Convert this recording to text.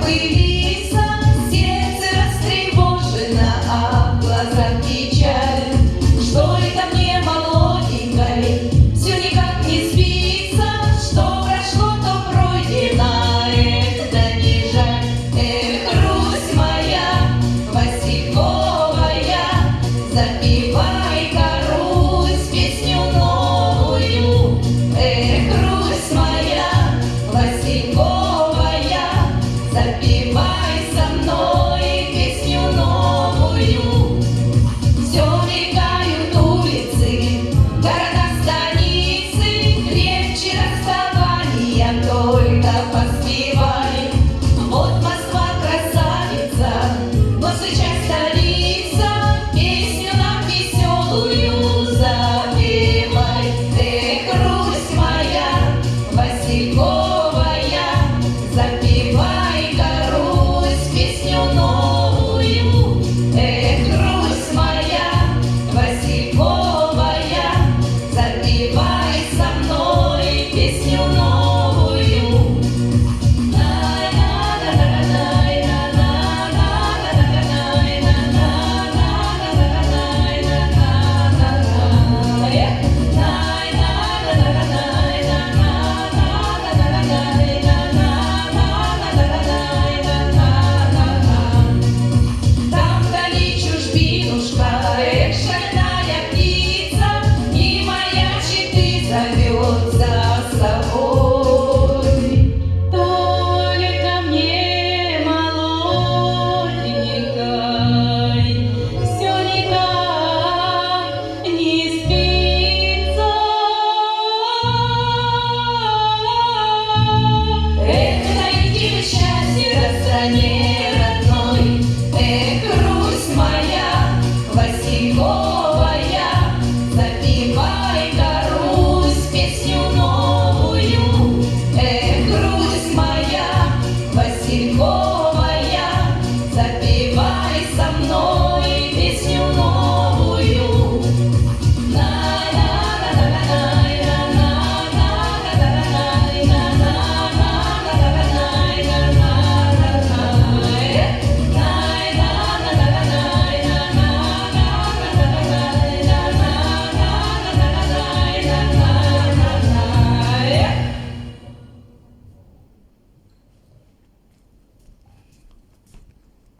пылится, сердце растревожено, а в глазах печаль. Что это мне молоденькой все никак не спится, что прошло, то пройдено, эх, да не жаль. Эх, Русь моя васильковая, запевай-ка, Русь, песню новую. Эх, Русь моя васильковая, запевай со мной песню новую. Все мелькают улицы, города, станицы, крепче расставания только поспевай. Вот Москва красавица, но сейчас столица, песню нам веселую запевай. Эх, Русь моя васильковая, запевай-ка, Русь, песню новую. Эх, Русь моя васильковая, запевай со мной песню новую. Там вдали чужбинушка, эх, шальная птица, и маячит и зовет за собой. Только мне молоденькой все никак не спится. Эх, найди вы счастье в стране родной. Эх, Русь моя васильковая, запевай-ка, Русь, песню новую. Эх, Русь моя васильковая,